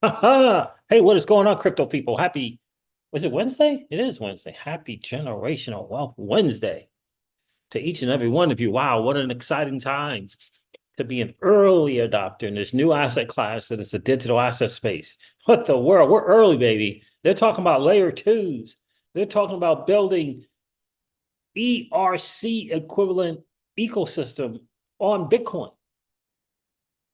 Hey, what is going on, crypto people? Was it Wednesday? It is Wednesday. Happy Generational Wealth Wednesday to each and every one of you. Wow, what an exciting time to be an early adopter in this new asset class that is the digital asset space. What the world? We're early, baby. They're talking about layer twos. They're talking about building ERC equivalent ecosystem on Bitcoin,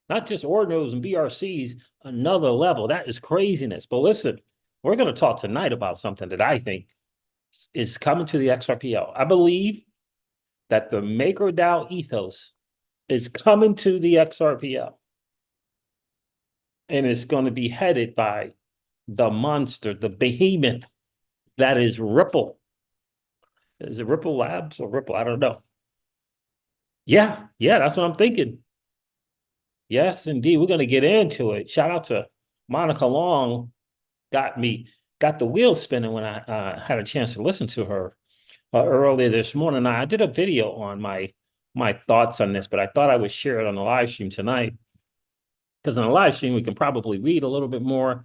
not just ordinals and BRCs, another level. That is craziness. But listen, we're going to talk tonight about something that I think is coming to the XRPL. I believe that the MakerDao ethos is coming to the XRPL, and it's going to be headed by the monster, the behemoth that is Ripple. Is it Ripple Labs or Ripple? I don't know. Yeah, that's what I'm thinking. Yes, indeed. We're going to get into it. Shout out to Monica Long, got the wheels spinning when I had a chance to listen to her earlier this morning. I did a video on my thoughts on this, but I thought I would share it on the live stream tonight, because on the live stream we can probably read a little bit more,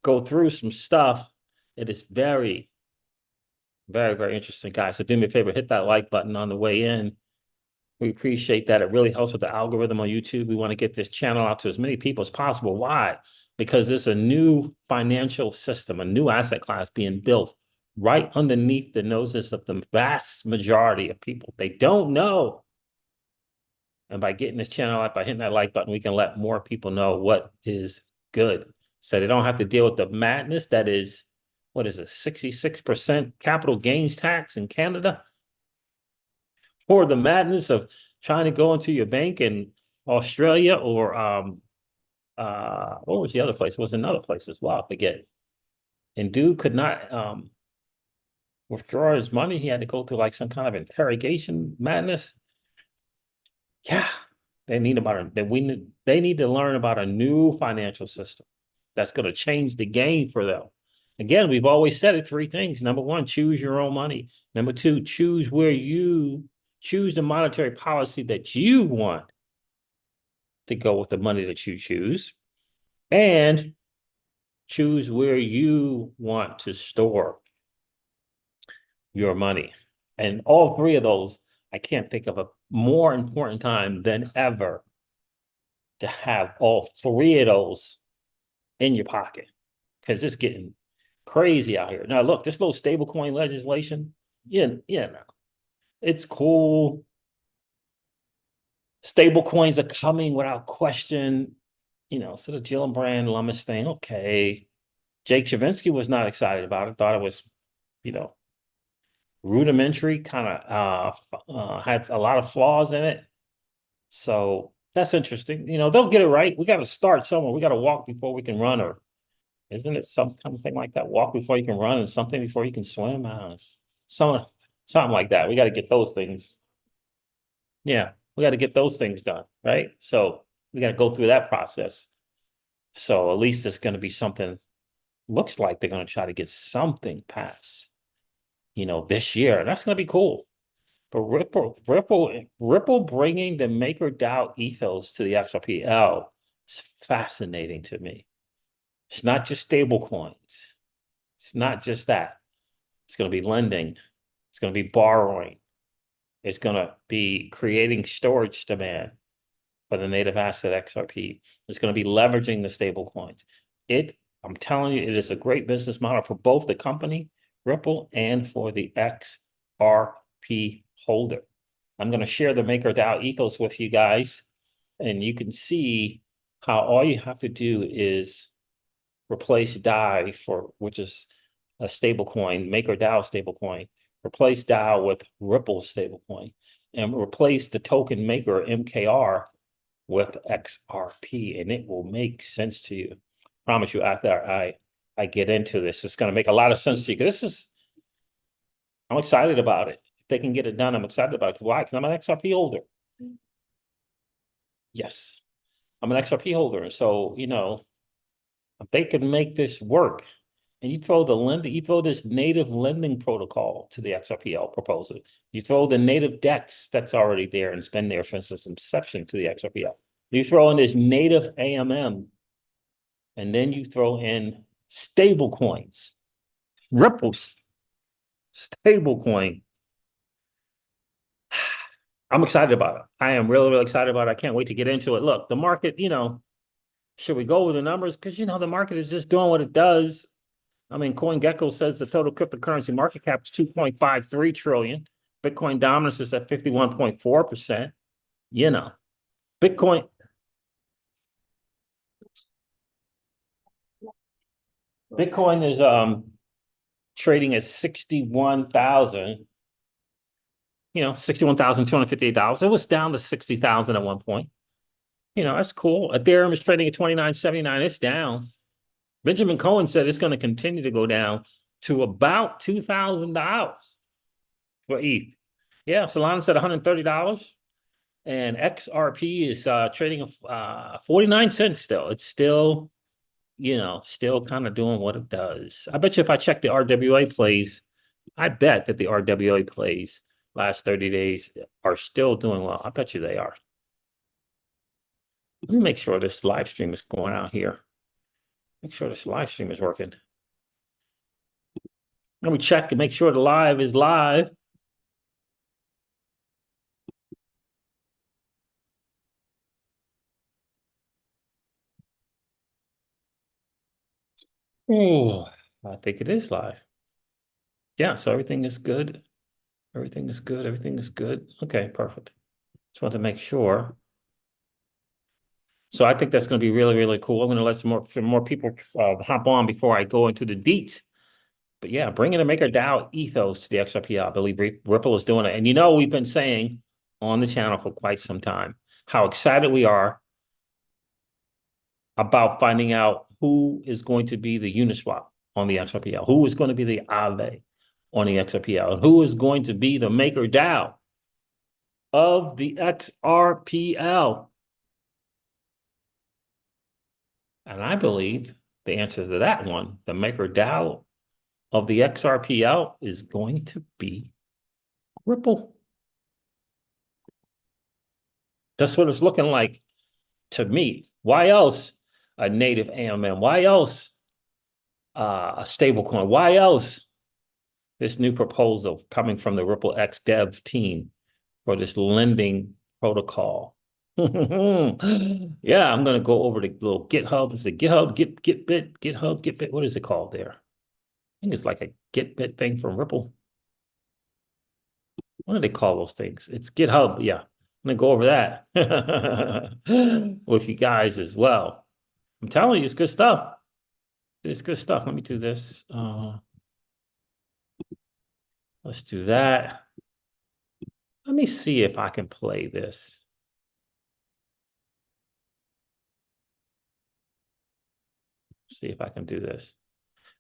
go through some stuff. It is very, very, very interesting, guys. So do me a favor, hit that like button on the way in. We appreciate that. It really helps with the algorithm on YouTube. We want to get this channel out to as many people as possible. Why? Because there's a new financial system, a new asset class being built right underneath the noses of the vast majority of people. They don't know. And by getting this channel out, by hitting that like button, we can let more people know what is good. So they don't have to deal with the madness that is, what is it, 66% capital gains tax in Canada? Or the madness of trying to go into your bank in Australia, or what was the other place? It was another place as well. I forget. And dude could not withdraw his money. He had to go through like some kind of interrogation madness. Yeah, they need they need to learn about a new financial system that's going to change the game for them. Again, we've always said it, three things. Number one, choose your own money. Number two, choose the monetary policy that you want to go with the money that you choose, and choose where you want to store your money. And all three of those, I can't think of a more important time than ever to have all three of those in your pocket, because it's getting crazy out here. Now, look, this little stablecoin legislation, no, it's cool. Stable coins are coming without question. So the Gillibrand Lummis thing, okay. Jake Chavinsky was not excited about it, thought it was, you know, rudimentary, kind of had a lot of flaws in it. So that's interesting. They'll get it right. We got to start somewhere. We got to walk before we can run, or isn't it some kind of thing like that? Walk before you can run, and something before you can swim. Some something like that. We got to get those things. Yeah, we got to get those things done, right? So we got to go through that process. So at least it's going to be something. Looks like they're going to try to get something passed, this year. That's going to be cool. But Ripple bringing the MakerDao ethos to the XRPL is fascinating to me. It's not just stable coins. It's not just that. It's going to be lending. It's going to be borrowing. It's going to be creating storage demand for the native asset XRP. It's going to be leveraging the stable coins. I'm telling you, it is a great business model for both the company, Ripple, and for the XRP holder. I'm going to share the MakerDao ethos with you guys, and you can see how all you have to do is replace DAI, which is a stable coin, MakerDao stable coin, replace DAO with Ripple stable coin, and replace the token maker MKR with XRP, and it will make sense to you. I promise you, after I get into this, it's going to make a lot of sense to you. Because I'm excited about it. If they can get it done, I'm excited about it. Why? Because I'm an XRP holder. Yes, I'm an XRP holder. So, if they can make this work, and you throw this native lending protocol to the XRPL proposal. You throw the native DEX that's already there and has been there since its inception to the XRPL. You throw in this native AMM and then you throw in stable coins, Ripple's stable coin. I'm excited about it. I am really, really excited about it. I can't wait to get into it. Look, the market, should we go with the numbers? Because, the market is just doing what it does. I mean, CoinGecko says the total cryptocurrency market cap is 2.53 trillion. Bitcoin dominance is at 51.4%. Bitcoin Bitcoin is trading at 61,000, 61,258 dollars. It was down to 60,000 at one point. That's cool. Ethereum is trading at 29.79. It's down. Benjamin Cohen said it's going to continue to go down to about $2,000 for ETH. Yeah, Solana's at $130, and XRP is trading 49 cents still. It's still, still kind of doing what it does. I bet you if I check the RWA plays, I bet that the RWA plays last 30 days are still doing well. I bet you they are. Let me make sure this live stream is going out here. Make sure this live stream is working. Let me check and make sure the live is live. Oh, I think it is live. Yeah, so everything is good. Everything is good. Everything is good. Okay, perfect. Just want to make sure. So I think that's going to be really, really cool. I'm going to let some more people hop on before I go into the deets. But yeah, bringing a MakerDao ethos to the XRPL. I believe Ripple is doing it. And we've been saying on the channel for quite some time how excited we are about finding out who is going to be the Uniswap on the XRPL, who is going to be the Aave on the XRPL, and who is going to be the MakerDao of the XRPL. And I believe the answer to that one, the MakerDao of the XRPL, is going to be Ripple. That's what it's looking like to me. Why else a native AMM? Why else a stablecoin? Why else this new proposal coming from the Ripple X dev team for this lending protocol? Yeah, I'm going to go over to little GitHub. It's a GitHub, GitHub, Gitbit. What is it called there? I think it's like a Gitbit thing from Ripple. What do they call those things? It's GitHub. Yeah. I'm going to go over that with you guys as well. I'm telling you, it's good stuff. It's good stuff. Let me do this. Let's do that. Let me see if I can play this. See if I can do this.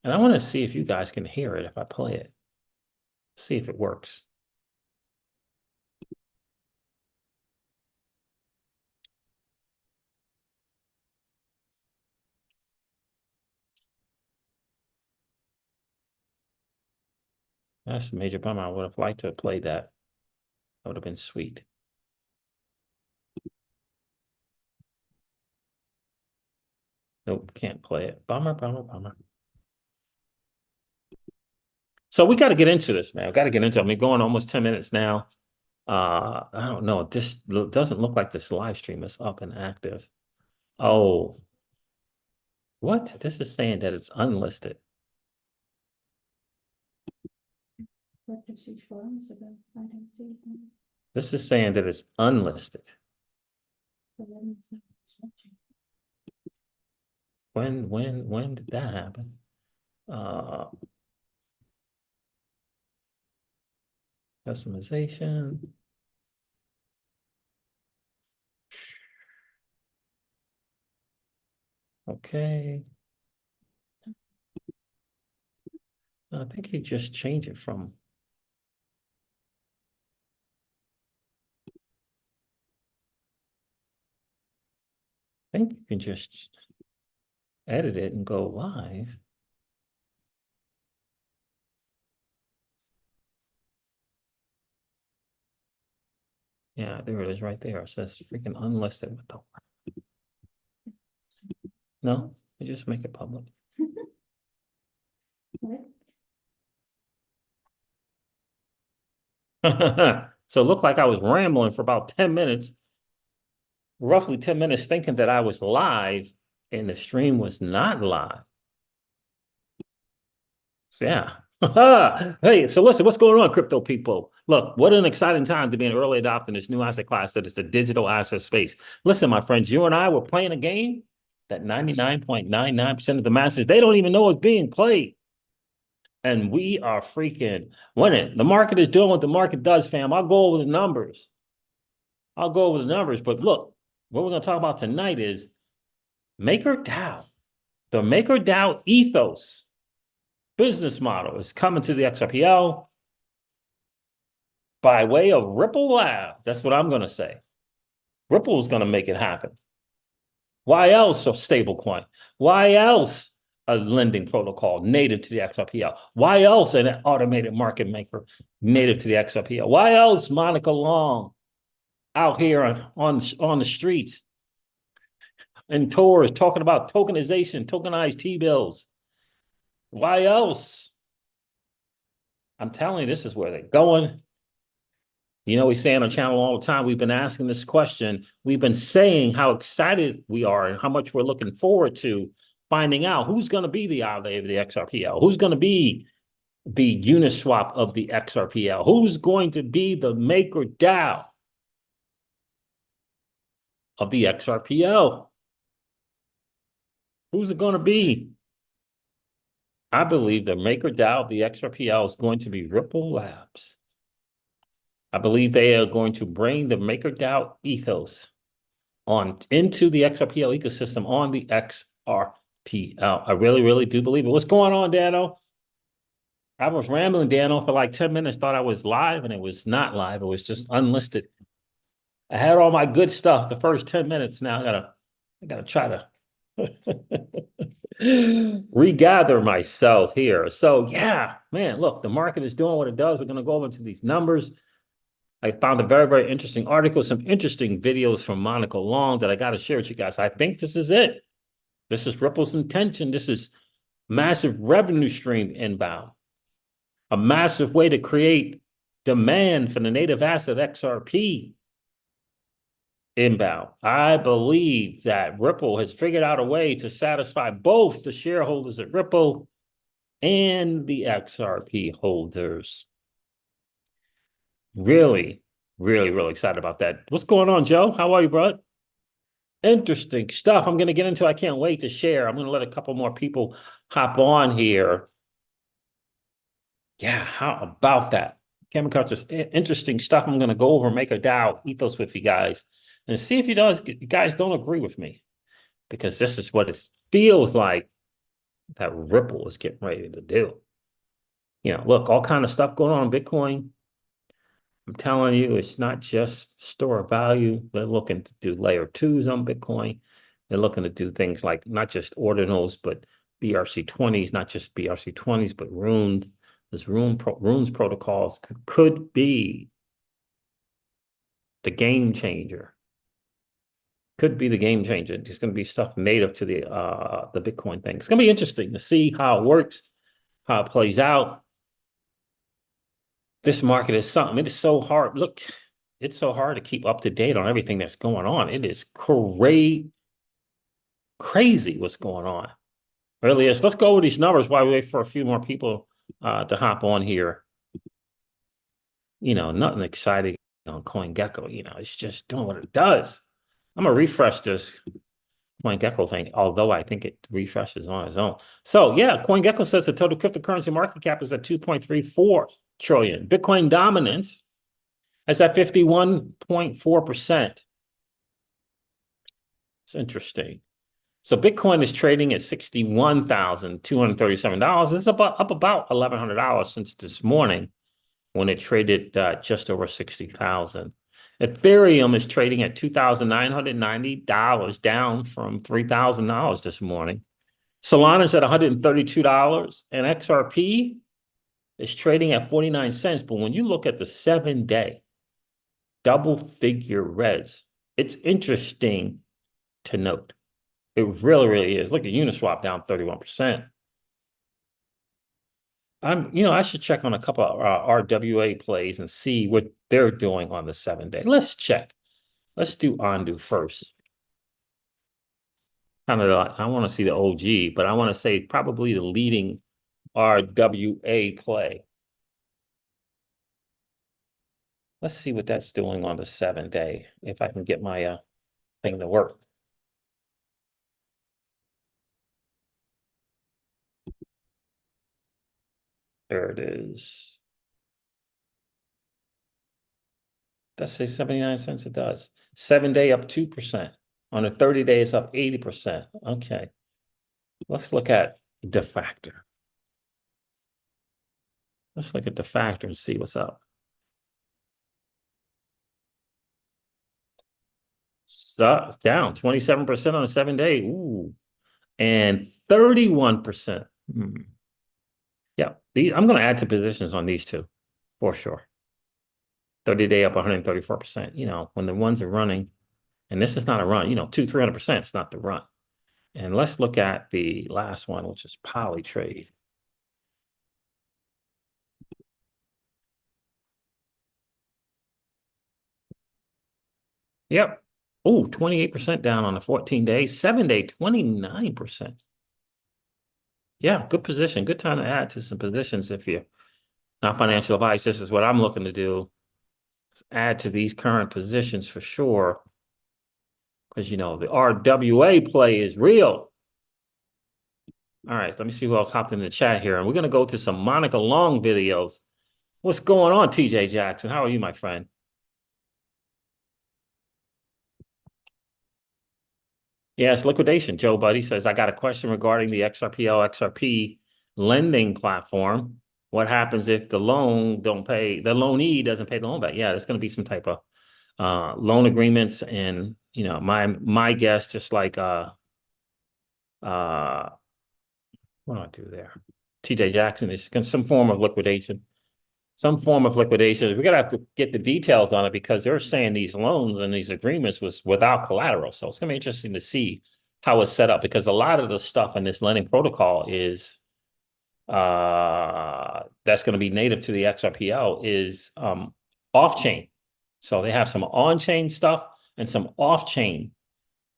And I want to see if you guys can hear it if I play it. See if it works. That's a major bummer. I would have liked to have played that. That would have been sweet. Nope, can't play it. Bummer, bummer, bummer. So we got to get into this, man. We got to get into it. I mean, going almost 10 minutes now. I don't know. This doesn't look like this live stream is up and active. Oh, what? This is saying that it's unlisted. This is saying that it's unlisted. When did that happen? Customization. Okay. I think you just change it from. I think you can just edit it and go live. Yeah, there it is right there. It says freaking unlisted. What the? No? I just make it public. So it looked like I was rambling for about 10 minutes, roughly 10 minutes, thinking that I was live, and the stream was not live. So yeah. Hey, so listen, what's going on, crypto people? Look, what an exciting time to be an early adopter in this new asset class that is the digital asset space. Listen, my friends, you and I were playing a game that 99.99% of the masses, they don't even know it's being played. And we are freaking winning. The market is doing what the market does, fam. I'll go over the numbers. But look, what we're going to talk about tonight is MakerDao. The MakerDao ethos business model is coming to the XRPL by way of Ripple Lab. That's what I'm going to say. Ripple is going to make it happen. Why else a stablecoin? Why else a lending protocol native to the XRPL? Why else an automated market maker native to the XRPL? Why else Monica Long out here on the streets and tours talking about tokenization, tokenized T-bills? Why else? I'm telling you, this is where they're going. You know, we say on our channel all the time, we've been asking this question. We've been saying how excited we are and how much we're looking forward to finding out who's going to be the ally of the XRPL, who's going to be the Uniswap of the XRPL, who's going to be the MakerDao of the XRPL. Who's it going to be? I believe the MakerDao of the XRPL is going to be Ripple Labs. I believe they are going to bring the MakerDao ethos into the XRPL ecosystem on the XRPL. I really, really do believe it. What's going on, Dano? I was rambling, Dano, for like 10 minutes, thought I was live, and it was not live. It was just unlisted. I had all my good stuff the first 10 minutes. Now I gotta try to regather myself here. So yeah, man, look, the market is doing what it does. We're gonna go over into these numbers. I found a very, very interesting article, some interesting videos from Monica Long that I got to share with you guys. I think this is it. This is Ripple's intention. This is massive revenue stream inbound, a massive way to create demand for the native asset XRP inbound. I believe that Ripple has figured out a way to satisfy both the shareholders at Ripple and the XRP holders. Really, really, really excited about that. What's going on, Joe? How are you, bro? Interesting stuff I'm going to get into. I can't wait to share. I'm going to let a couple more people hop on here. Yeah, how about that? Cameron Carter's interesting stuff. I'm going to go over MakerDao ethos with you guys and see if you guys don't agree with me, because this is what it feels like that Ripple is getting ready to do. You know, look, all kind of stuff going on in Bitcoin. I'm telling you, it's not just store of value. They're looking to do layer twos on Bitcoin. They're looking to do things like not just ordinals, but BRC20s, not just BRC20s, but runes. This runes protocols could be the game changer. Could be the game changer. It's going to be stuff native to the Bitcoin thing. It's going to be interesting to see how it works, how it plays out. This market is something. It is so hard. Look, it's so hard to keep up to date on everything that's going on. It is crazy what's going on. Really is. Let's go over these numbers while we wait for a few more people to hop on here. You know, nothing exciting on CoinGecko. You know, it's just doing what it does. I'm going to refresh this CoinGecko thing, although I think it refreshes on its own. So yeah, CoinGecko says the total cryptocurrency market cap is at 2.34 trillion. Bitcoin dominance is at 51.4%. It's interesting. So Bitcoin is trading at $61,237. It's up about $1,100 since this morning when it traded just over 60,000. Ethereum is trading at $2,990, down from $3,000 this morning. Solana's at $132, and XRP is trading at 49 cents. But when you look at the 7-day double figure reds, it's interesting to note It really, really is. Look at Uniswap down 31%. I should check on a couple of RWA plays and see what they're doing on the 7-day. Let's check. Let's do Ondu first. Kind of, I want to see the OG, but I want to say probably the leading RWA play. Let's see what that's doing on the 7-day, if I can get my thing to work. There it is. That's say 79 cents. It does. 7-day up 2%. On the 30-day, it's up 80%. Okay. Let's look at the factor. Let's look at the factor and see what's up. So it's down 27% on a 7-day. Ooh. And 31%. Yeah, I'm going to add to positions on these two for sure. 30-day up 134%. When the ones are running, and this is not a run, 300%, it's not the run. And let's look at the last one, which is Polytrade. Yep. Oh, 28% down on the 14-day, 7-day, 29%. Yeah, good position. Good time to add to some positions if you're not financial advice. This is what I'm looking to do. Add to these current positions for sure. Because, the RWA play is real. All right, let me see who else hopped in the chat here. And we're going to go to some Monica Long videos. What's going on, TJ Jackson? How are you, my friend? Yes, liquidation. Joe Buddy says, I got a question regarding the XRPL, XRP lending platform. What happens if the loanee doesn't pay the loan back? Yeah, there's going to be some type of loan agreements. And, my guess, just like, what do I do there? TJ Jackson is some form of liquidation. Some form of liquidation. We're going to have to get the details on it because they're saying these loans and these agreements was without collateral. So it's going to be interesting to see how it's set up because a lot of the stuff in this lending protocol is that's going to be native to the XRPL is off-chain. So they have some on-chain stuff and some off-chain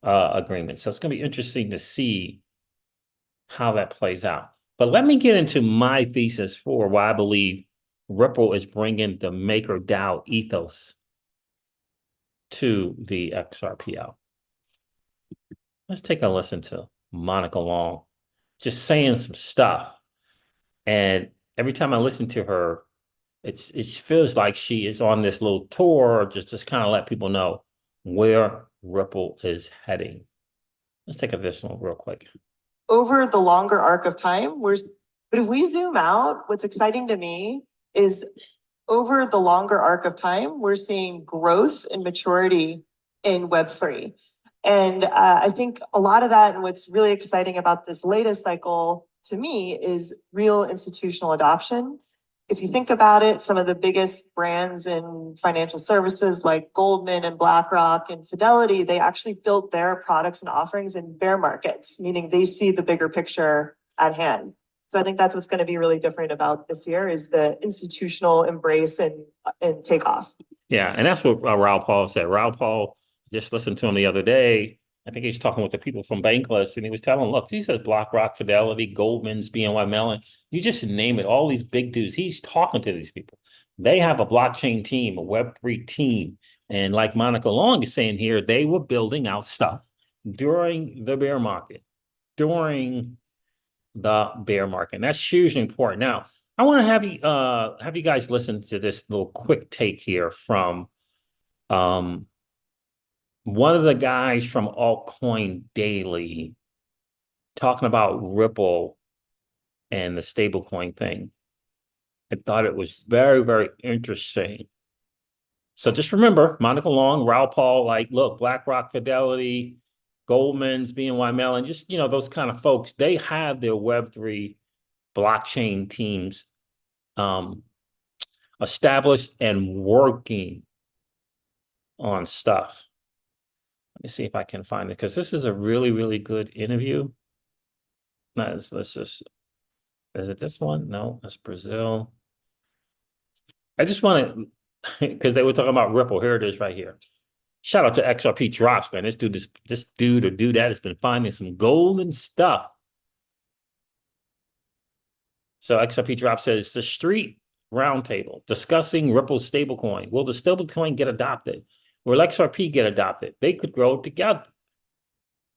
agreements. So it's going to be interesting to see how that plays out. But let me get into my thesis for why I believe Ripple is bringing the MakerDao ethos to the XRPL. Let's take a listen to Monica Long just saying some stuff. And every time I listen to her, it feels like she is on this little tour, just kind of let people know where Ripple is heading. Let's take this one real quick. Over the longer arc of time, but if we zoom out, what's exciting to me is over the longer arc of time, we're seeing growth and maturity in Web3. And I think a lot of that and what's really exciting about this latest cycle to me is real institutional adoption. If you think about it, some of the biggest brands in financial services like Goldman and BlackRock and Fidelity, they actually built their products and offerings in bear markets, meaning they see the bigger picture at hand. So I think that's what's going to be really different about this year is the institutional embrace and takeoff. Yeah, and that's what Raul Paul said. Raul Paul, just listened to him the other day. I think he's talking with the people from Bankless, and he was telling them, look, he said BlackRock, Fidelity, Goldman's, BNY Mellon. You just name it, all these big dudes. He's talking to these people. They have a blockchain team, a Web3 team. And like Monica Long is saying here, they were building out stuff during the bear market, And that's hugely important. Now, I want to have you guys listen to this little quick take here from one of the guys from Altcoin Daily talking about Ripple and the stablecoin thing. I thought it was very, very interesting. So just remember, Monica Long, Raul Paul, like, look, BlackRock, Fidelity, Goldman's, BNY Mellon, just, those kind of folks, they have their Web3 blockchain teams established and working on stuff. Let me see if I can find it because this is a really, really good interview. No, let's just, is it this one? No, that's Brazil. I just want to, because they were talking about Ripple. Here it is right here. Shout out to XRP drops, man. This dude or dude that has been finding some golden stuff. So XRP drop says the street roundtable discussing Ripple stablecoin. Will the stablecoin get adopted? Will XRP get adopted? They could grow together.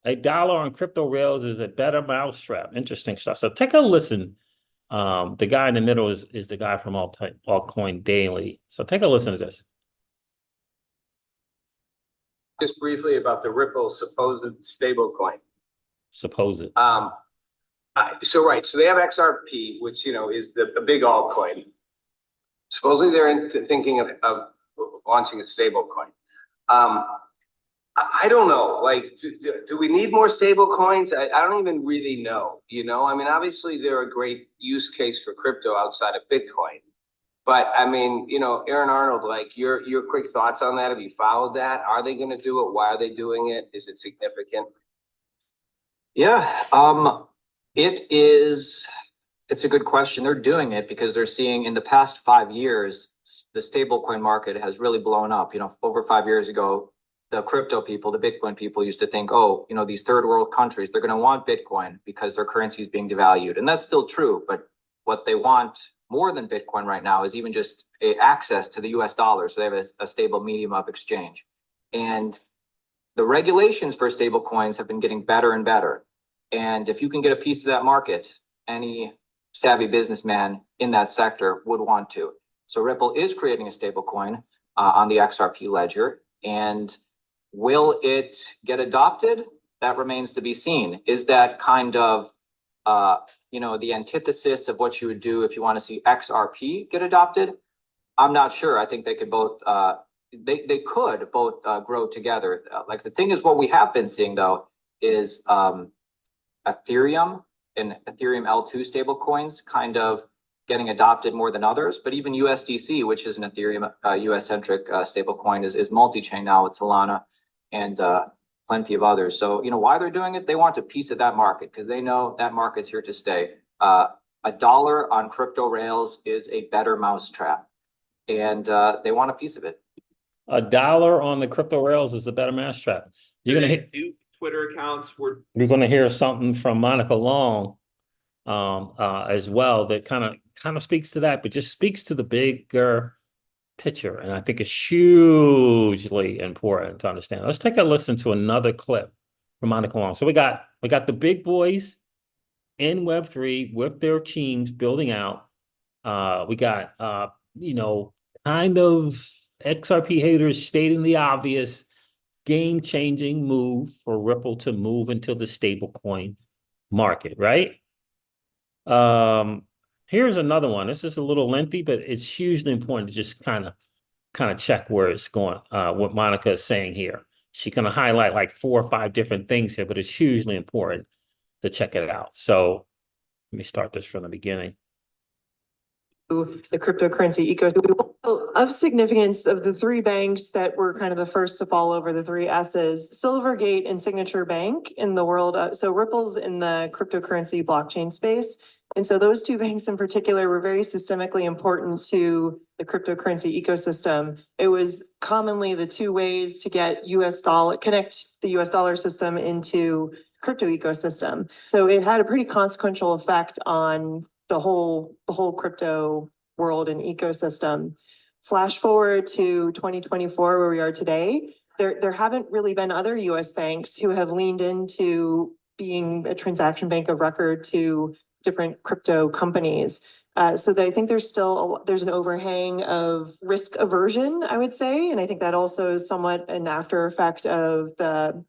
$1 on crypto rails is a better mousetrap. Interesting stuff. So take a listen. The guy in the middle is the guy from Altcoin Daily. So take a listen to this. Just briefly about the Ripple supposed stablecoin. Supposed. So they have XRP, which is a big altcoin. Supposedly they're thinking of launching a stablecoin. I don't know. Like, do we need more stable coins? I don't even really know. I mean, obviously they're a great use case for crypto outside of Bitcoin. But I mean, Aaron Arnold, like your quick thoughts on that. Have you followed that? Are they going to do it? Why are they doing it? Is it significant? Yeah, it's a good question. They're doing it because they're seeing in the past 5 years, the stablecoin market has really blown up. Over 5 years ago, the crypto people, the Bitcoin people used to think, oh, these third world countries, they're going to want Bitcoin because their currency is being devalued. And that's still true. But what they want more than Bitcoin right now is even just access to the US dollar. So they have a stable medium of exchange. And the regulations for stable coins have been getting better and better. And if you can get a piece of that market, any savvy businessman in that sector would want to. So Ripple is creating a stable coin on the XRP ledger. And will it get adopted? That remains to be seen. Is that kind of the antithesis of what you would do if you want to see XRP get adopted? I'm not sure. I think they could both they could both grow together. Like the thing is, what we have been seeing though is Ethereum and Ethereum L2 stable coins kind of getting adopted more than others. But even USDC, which is an Ethereum US centric stable coin, is multi-chain now with Solana and plenty of others. So why they're doing it, they want a piece of that market because they know that market's here to stay. $1 on crypto rails is a better mousetrap, and they want a piece of it. $1 on the crypto rails is a better mousetrap. You're gonna hit Twitter accounts were. You're gonna hear something from Monica Long as well that kind of speaks to that, but just speaks to the bigger picture. And I think it's hugely important to understand. Let's take a listen to another clip from Monica Long. So we got the big boys in Web3 with their teams building out. We got kind of XRP haters stating the obvious game-changing move for Ripple to move into the stablecoin market, right? Here's another one. This is a little lengthy, but it's hugely important to just kind of check where it's going, what Monica is saying here. She's going to highlight like 4 or 5 different things here, but it's hugely important to check it out. So let me start this from the beginning. The cryptocurrency ecosystem of significance of the 3 banks that were kind of the first to fall over the 3 S's, Silvergate and Signature Bank in the world. So Ripple's in the cryptocurrency blockchain space. And so those 2 banks in particular were very systemically important to the cryptocurrency ecosystem. It was commonly the 2 ways to get connect the US dollar system into crypto ecosystem. So it had a pretty consequential effect on the whole crypto world and ecosystem. Flash forward to 2024, where we are today, there haven't really been other US banks who have leaned into being a transaction bank of record to different crypto companies. So I think there's an overhang of risk aversion, I would say. And I think that also is somewhat an after effect of the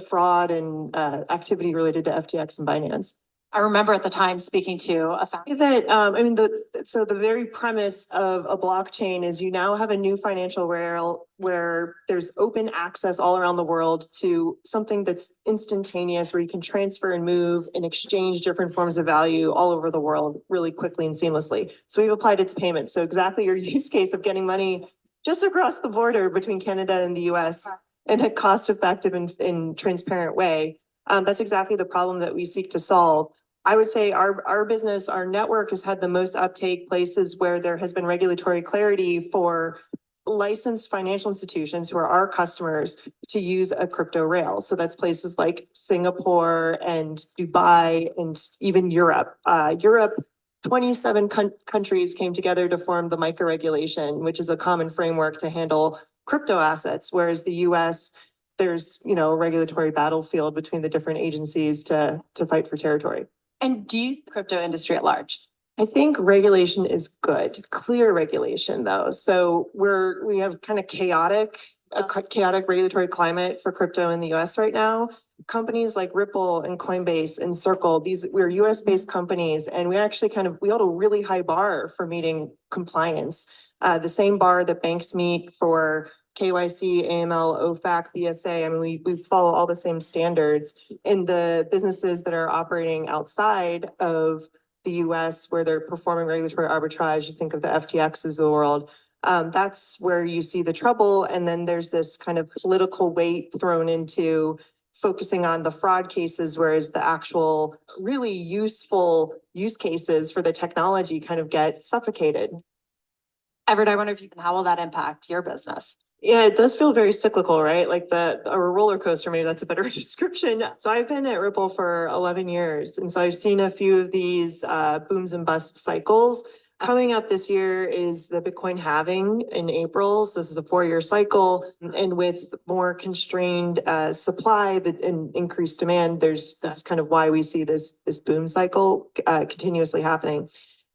fraud and activity related to FTX and Binance. I remember at the time speaking to a founder that so the very premise of a blockchain is you now have a new financial rail where there's open access all around the world to something that's instantaneous, where you can transfer and move and exchange different forms of value all over the world really quickly and seamlessly. So we've applied it to payments. So exactly your use case of getting money just across the border between Canada and the US in a cost-effective and transparent way. That's exactly the problem that we seek to solve. I would say our business, our network has had the most uptake places where there has been regulatory clarity for licensed financial institutions who are our customers to use a crypto rail. So that's places like Singapore and Dubai and even Europe. Europe, 27 countries came together to form the MiCA regulation, which is a common framework to handle crypto assets, whereas the US, there's, you know, a regulatory battlefield between the different agencies to fight for territory. And do you see the crypto industry at large? I think regulation is good, clear regulation though. So we have kind of chaotic regulatory climate for crypto in the US right now. Companies like Ripple and Coinbase and Circle, we're US based companies, and we actually we hold a really high bar for meeting compliance. The same bar that banks meet for KYC, AML, OFAC, BSA. I mean, we follow all the same standards. In the businesses that are operating outside of the US, where they're performing regulatory arbitrage, you think of the FTXs of the world, that's where you see the trouble. And then there's this kind of political weight thrown into focusing on the fraud cases, whereas the actual really useful use cases for the technology kind of get suffocated. Everett, I wonder how will that impact your business? Yeah, it does feel very cyclical, right? Like a roller coaster, maybe that's a better description. So I've been at Ripple for 11 years. And so I've seen a few of these booms and bust cycles. Coming up this year is the Bitcoin halving in April. So this is a 4-year cycle. And with more constrained supply and increased demand, that's kind of why we see this boom cycle continuously happening.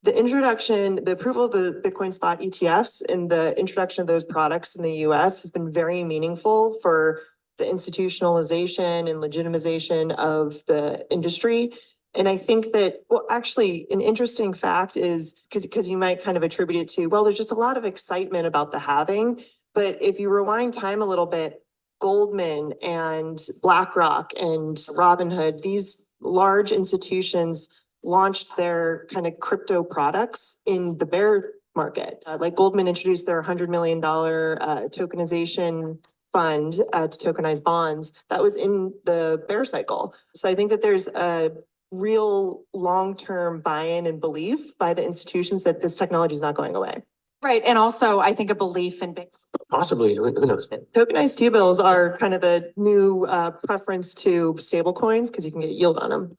The approval of the Bitcoin spot ETFs and the introduction of those products in the US has been very meaningful for the institutionalization and legitimization of the industry. And I think that, well, actually, an interesting fact is, because you might kind of attribute it to, well, there's just a lot of excitement about the halving. But if you rewind time a little bit, Goldman and BlackRock and Robinhood, these large institutions launched their kind of crypto products in the bear market. Like Goldman introduced their $100 million tokenization fund to tokenize bonds. That was in the bear cycle. So I think that there's a real long-term buy-in and belief by the institutions that this technology is not going away. Right. And also, I think a belief in Bitcoin. Possibly, who knows? Tokenized T-bills are kind of the new preference to stable coins because you can get yield on them.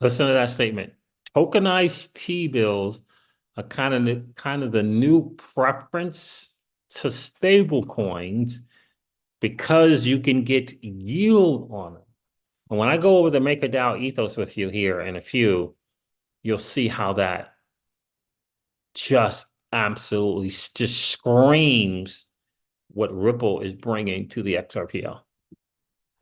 Listen to that statement. Tokenized T-bills are kind of the new preference to stable coins because you can get yield on them. And when I go over the MakerDao ethos with you here in a few, you'll see how that just absolutely just screams what Ripple is bringing to the XRPL.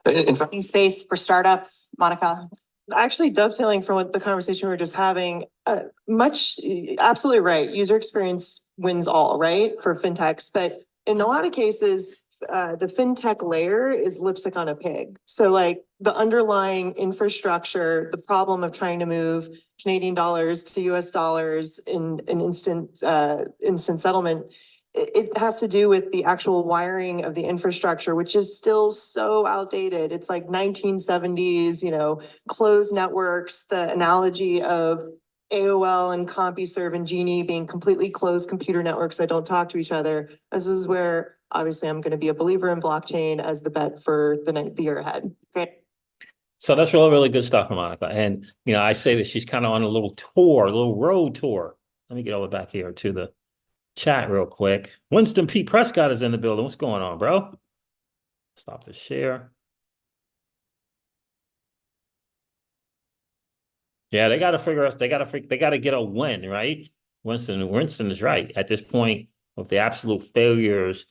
In fact, Space for startups, Monica. Actually, dovetailing from what the conversation we were just having, absolutely right. User experience wins all, right, for fintechs. But in a lot of cases, the fintech layer is lipstick on a pig. So like the underlying infrastructure, the problem of trying to move Canadian dollars to US dollars in an instant settlement, it has to do with the actual wiring of the infrastructure, which is still so outdated. It's like 1970s, closed networks, the analogy of AOL and CompuServe and Genie being completely closed computer networks that don't talk to each other. This is where obviously I'm going to be a believer in blockchain as the bet for the year ahead. Great. So that's really, really good stuff, Monica. And, I say that she's kind of on a little tour, a little road tour. Let me get over back here to the chat real quick. Winston P. Prescott is in the building. What's going on, bro? Stop the share. Yeah, they got to figure out. They got to get a win, right? Winston is right. At this point, with the absolute failures,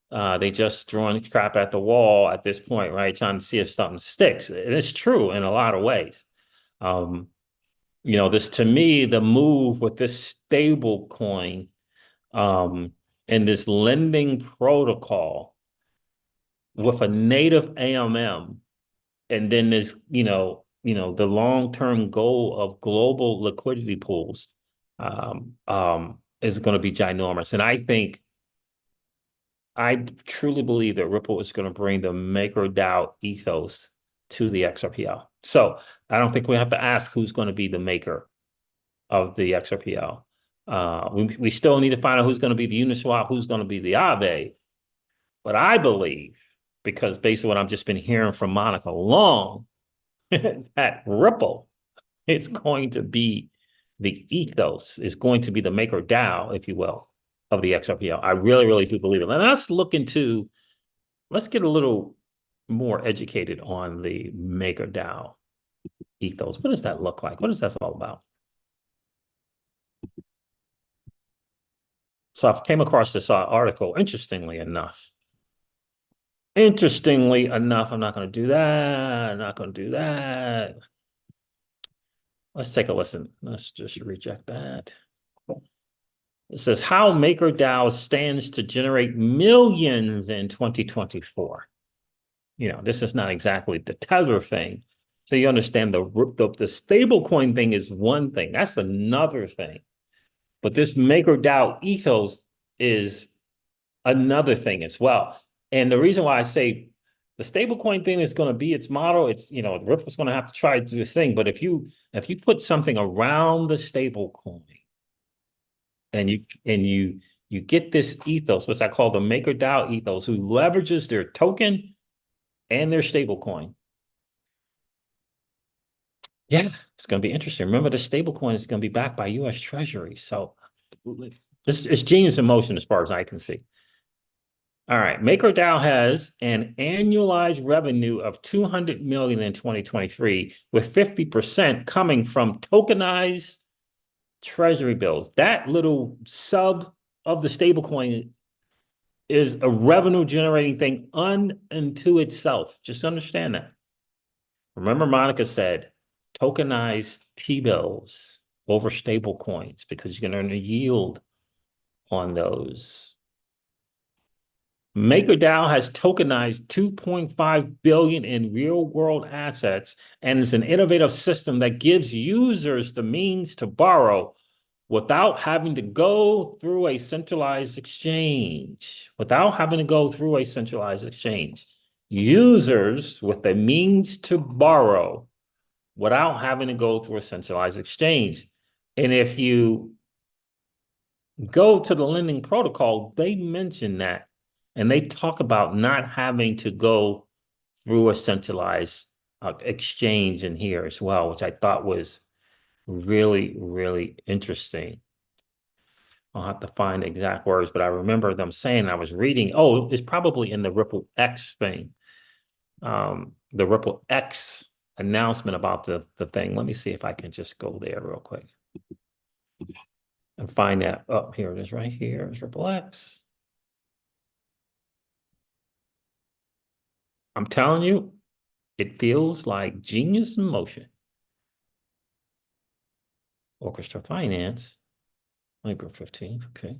they just throwing crap at the wall at this point, right? Trying to see if something sticks. And it's true in a lot of ways. This, to me, the move with this stable coin and this lending protocol with a native AMM, and then this, the long-term goal of global liquidity pools is going to be ginormous. And I think I truly believe that Ripple is going to bring the MakerDAO ethos to the XRPL. So I don't think we have to ask who's going to be the maker of the XRPL. We still need to find out who's going to be the Uniswap, who's going to be the Aave. But I believe, because based on what I've just been hearing from Monica Long, that Ripple is going to be the ethos, is going to be the MakerDAO, if you will, of the XRPL. I really, really do believe it. And let's get a little more educated on the MakerDAO ethos. What does that look like? What is that all about? So I came across this article, interestingly enough. I'm not going to do that. I'm not going to do that. Let's take a listen. Let's just reject that. It says how MakerDAO stands to generate millions in 2024. You know, this is not exactly the Tether thing. So you understand the stablecoin thing is one thing. That's another thing. But this MakerDAO ethos is another thing as well. And the reason why I say the stablecoin thing is going to be its model, it's, you know, Ripple's going to have to try to do the thing. But if you put something around the stablecoin and you get this ethos, what I call the MakerDAO ethos, who leverages their token and their stablecoin. Yeah, it's going to be interesting. Remember, the stablecoin is going to be backed by U.S. Treasury. So it's genius in motion as far as I can see. All right, MakerDAO has an annualized revenue of $200 million in 2023, with 50% coming from tokenized treasury bills. That little sub of the stablecoin is a revenue generating thing unto itself. Just understand that. Remember, Monica said tokenized T-bills over stable coins because you're going to earn a yield on those. MakerDAO has tokenized $2.5 billion in real-world assets, and it's an innovative system that gives users the means to borrow without having to go through a centralized exchange. Users with the means to borrow without having to go through a centralized exchange. And if you go to the lending protocol, they mention that. And they talk about not having to go through a centralized exchange in here as well, which I thought was really, really interesting. I'll have to find the exact words, but I remember them saying, I was reading, oh, it's probably in the Ripple X thing. The Ripple X announcement about the thing. Let me see if I can just go there real quick and find that. Oh, here it is right here. It's Ripple X. I'm telling you, it feels like genius in motion. Orchestra Finance, April 15th, okay.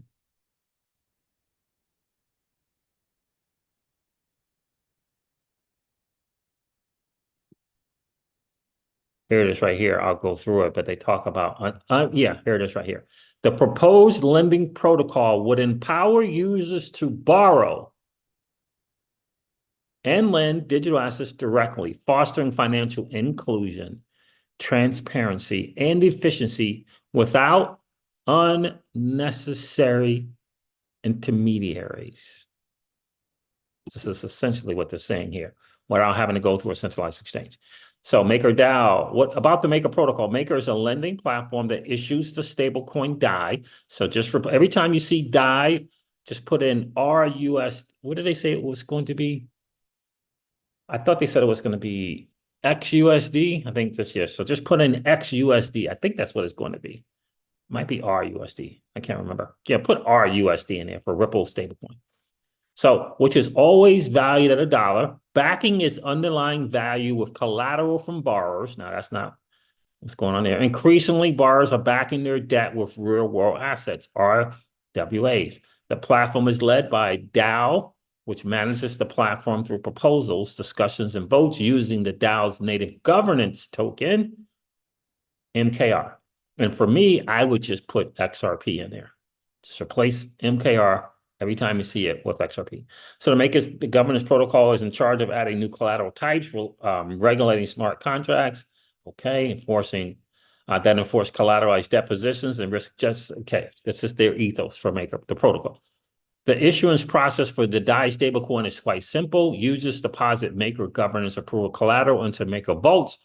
Here it is right here. I'll go through it, but they talk about, yeah, here it is right here. The proposed lending protocol would empower users to borrow and lend digital assets directly, fostering financial inclusion, transparency, and efficiency without unnecessary intermediaries. This is essentially what they're saying here, without having to go through a centralized exchange. So MakerDAO, what about the Maker protocol? Maker is a lending platform that issues the stablecoin DAI. So just for every time you see DAI, just put in RUS. What did they say it was going to be? I thought they said it was going to be XUSD. I think this year. So just put in XUSD. I think that's what it's going to be. Might be RUSD. I can't remember. Yeah, put RUSD in there for Ripple stablecoin. So, which is always valued at $1, backing its underlying value with collateral from borrowers. Now, that's not what's going on there. Increasingly, borrowers are backing their debt with real-world assets, RWAs. The platform is led by DAO, which manages the platform through proposals, discussions, and votes using the DAO's native governance token, MKR. And for me, I would just put XRP in there. Just replace MKR every time you see it with XRP. So the governance protocol is in charge of adding new collateral types, regulating smart contracts, okay, enforcing that enforce collateralized debt positions and risk just, okay, this is their ethos for Maker, the protocol. The issuance process for the DAI stablecoin is quite simple. Users deposit Maker governance approval collateral into Maker vaults,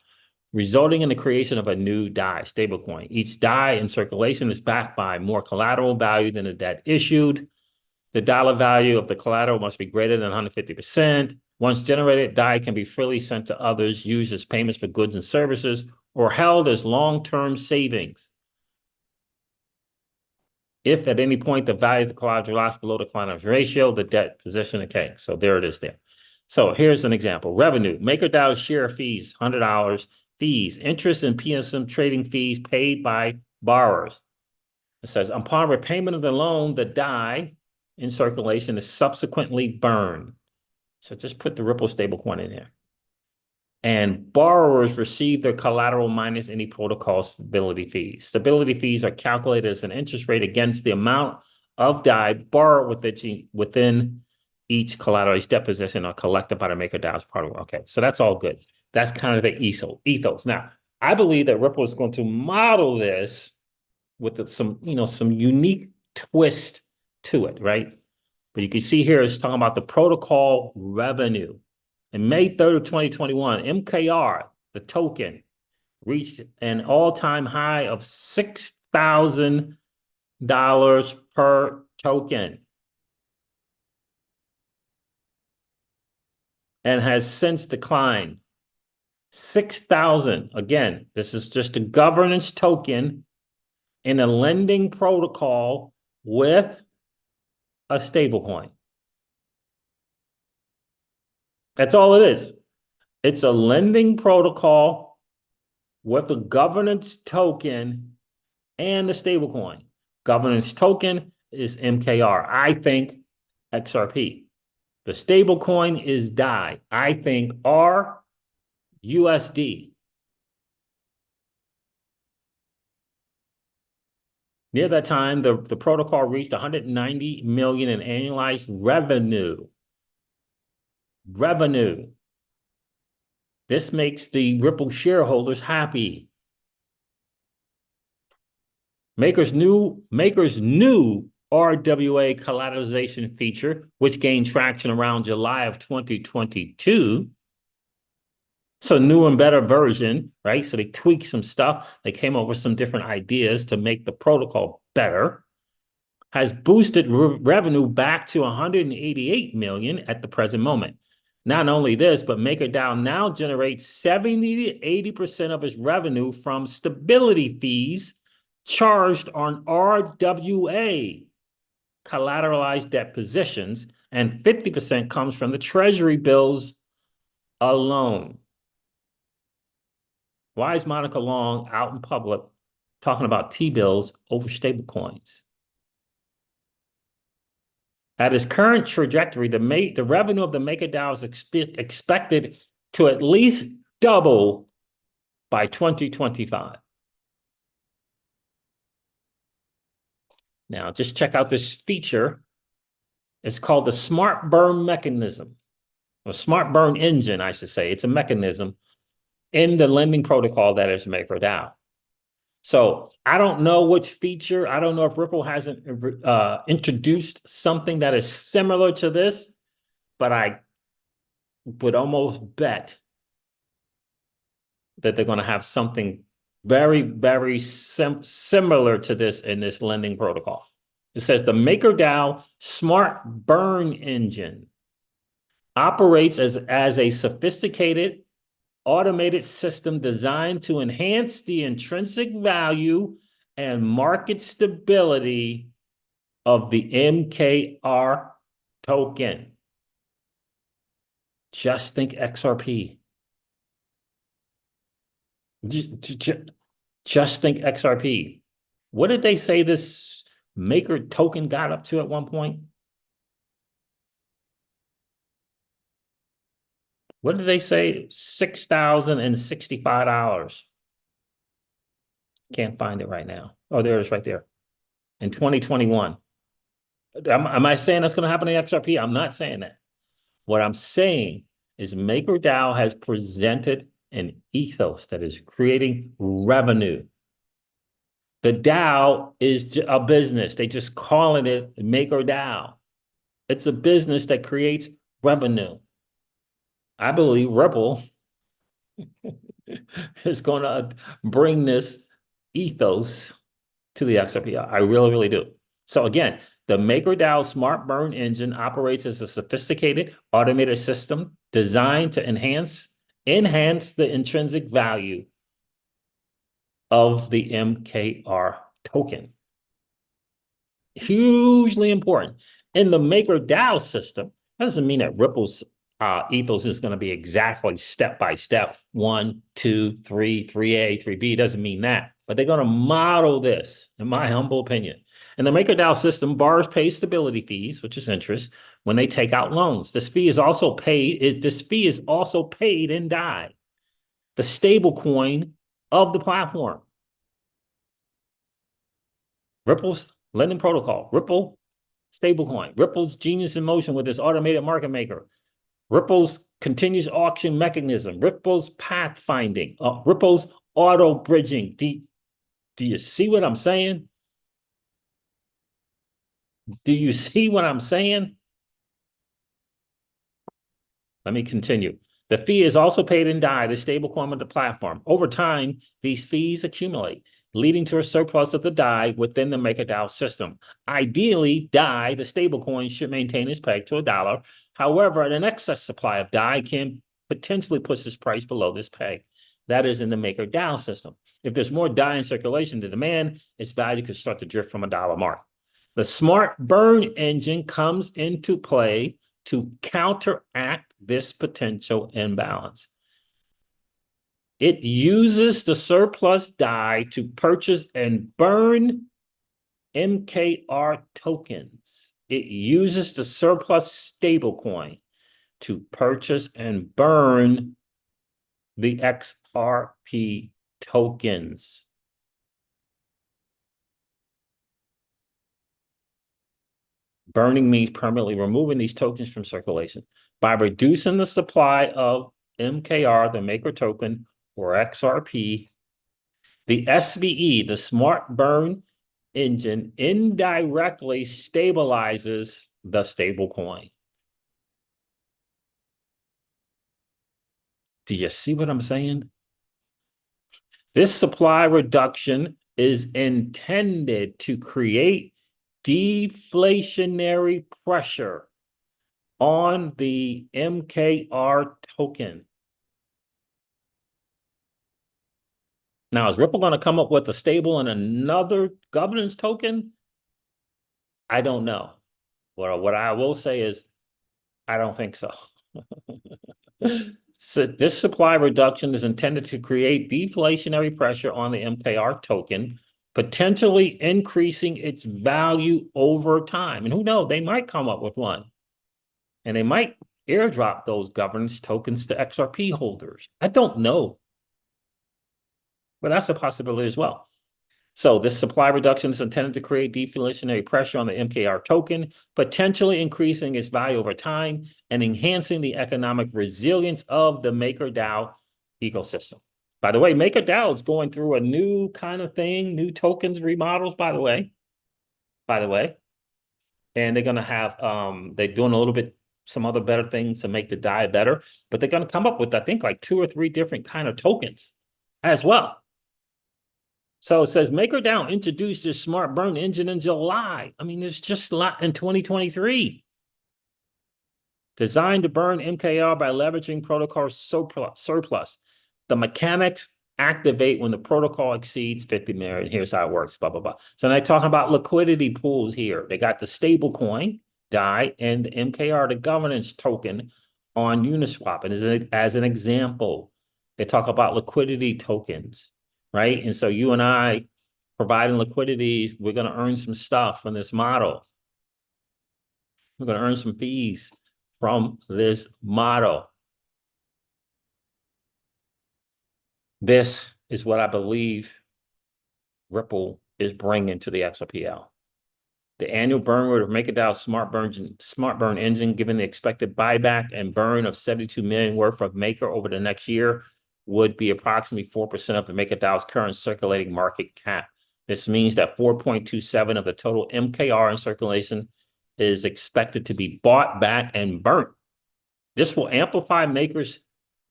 resulting in the creation of a new DAI stablecoin. Each DAI in circulation is backed by more collateral value than the debt issued. The dollar value of the collateral must be greater than 150%. Once generated, DAI can be freely sent to others, used as payments for goods and services, or held as long-term savings. If at any point the value of the collateral drops below the collateral ratio, the debt position, okay, so there it is there. So here's an example. Revenue, MakerDao share fees, $100, fees, interest and PSM trading fees paid by borrowers. It says, upon repayment of the loan, the DAI in circulation is subsequently burned. So just put the Ripple stablecoin in there. And borrowers receive their collateral minus any protocol stability fees. Stability fees are calculated as an interest rate against the amount of DAI borrowed within each collateralized debt position or collected by the MakerDAO's protocol. Okay, so that's all good. That's kind of the ethos. Now, I believe that Ripple is going to model this with some unique twist to it, right? But you can see here it's talking about the protocol revenue. In May 3rd of 2021, MKR, the token, reached an all-time high of $6,000 per token and has since declined. 6,000. Again, this is just a governance token in a lending protocol with a stablecoin. That's all it is. It's a lending protocol with a governance token and a stablecoin. Governance token is MKR. I think XRP. The stablecoin is DAI. I think R USD. Near that time, the protocol reached 190 million in annualized revenue. This makes the Ripple shareholders happy. Maker's new RWA collateralization feature, which gained traction around July of 2022. So new and better version, right? So they tweaked some stuff. They came up with some different ideas to make the protocol better. Has boosted revenue back to 188 million at the present moment. Not only this, but MakerDao now generates 70 to 80% of its revenue from stability fees charged on RWA collateralized debt positions, and 50% comes from the treasury bills alone. Why is Monica Long out in public talking about T-bills over stablecoins? At its current trajectory, the revenue of the MakerDAO is expected to at least double by 2025. Now, just check out this feature. It's called the Smart Burn mechanism, or Smart Burn engine, I should say. It's a mechanism in the lending protocol that is MakerDAO. So I don't know which feature. I don't know if Ripple hasn't introduced something that is similar to this, but I would almost bet that they're going to have something very, very similar to this in this lending protocol. It says the MakerDAO Smart Burn engine operates as a sophisticated automated system designed to enhance the intrinsic value and market stability of the MKR token. Just think XRP. Just think XRP. What did they say this Maker token got up to at one point? What did they say? $6,065. Can't find it right now. Oh, there it is right there. In 2021. Am I saying that's going to happen in XRP? I'm not saying that. What I'm saying is MakerDAO has presented an ethos that is creating revenue. The DAO is a business. They just calling it MakerDAO. It's a business that creates revenue. I believe Ripple is going to bring this ethos to the XRP. I really, really do. So again, the MakerDAO Smart Burn engine operates as a sophisticated automated system designed to enhance the intrinsic value of the MKR token. Hugely important. In the MakerDAO system, that doesn't mean that Ripple's ethos is going to be exactly step by step, 1, 2, 3, 3A, 3B. It doesn't mean that. But they're going to model this, in my humble opinion. And the MakerDAO system, borrowers pay stability fees, which is interest, when they take out loans. This fee is also paid in DAI, the stable coin of the platform. Ripple's lending protocol, Ripple stablecoin, Ripple's genius in motion with its automated market maker, Ripple's continuous auction mechanism, Ripple's pathfinding, Ripple's auto bridging. Do you see what I'm saying? Do you see what I'm saying? Let me continue. The fee is also paid in DAI, the stablecoin of the platform. Over time, these fees accumulate, leading to a surplus of the DAI within the MakerDAO system. Ideally, DAI, the stablecoin, should maintain its peg to $1. However, an excess supply of DAI can potentially push its price below this peg. That is in the MakerDAO system. If there's more DAI in circulation than demand, its value could start to drift from $1 mark. The smart burn engine comes into play to counteract this potential imbalance. It uses the surplus DAI to purchase and burn MKR tokens. It uses the surplus stablecoin to purchase and burn the XRP tokens. Burning means permanently removing these tokens from circulation. By reducing the supply of MKR, the maker token, or XRP, the SBE, the smart burn engine, indirectly stabilizes the stable coin. Do you see what I'm saying? This supply reduction is intended to create deflationary pressure on the MKR token. Now, is Ripple going to come up with a stable and another governance token? I don't know. Well, what I will say is, I don't think so. So this supply reduction is intended to create deflationary pressure on the MKR token, potentially increasing its value over time. And who knows, they might come up with one. And they might airdrop those governance tokens to XRP holders. I don't know. But that's a possibility as well. So this supply reduction is intended to create deflationary pressure on the MKR token, potentially increasing its value over time and enhancing the economic resilience of the MakerDAO ecosystem. By the way, MakerDAO is going through a new kind of thing, new tokens remodels, by the way. And they're going to have, they're doing a little bit, some other better things to make the DAI better, but they're going to come up with, I think, like 2 or 3 different kind of tokens as well. So it says MakerDAO introduced this smart burn engine in July. I mean, there's just a lot in 2023. Designed to burn MKR by leveraging protocol surplus. The mechanics activate when the protocol exceeds 50 million. Here's how it works, blah, blah, blah. So they're talking about liquidity pools here. They got the stable coin, DAI, and the MKR, the governance token on Uniswap. And as an example, they talk about liquidity tokens. Right. And so you and I providing liquidities, we're going to earn some stuff from this model. We're going to earn some fees from this model. This is what I believe Ripple is bringing to the XRPL. The annual burn rate of MakerDAO's smart burn engine, given the expected buyback and burn of 72 million worth of Maker over the next year, would be approximately 4% of the MakerDAO's current circulating market cap. This means that 4.27 of the total MKR in circulation is expected to be bought back and burnt. This will amplify Maker's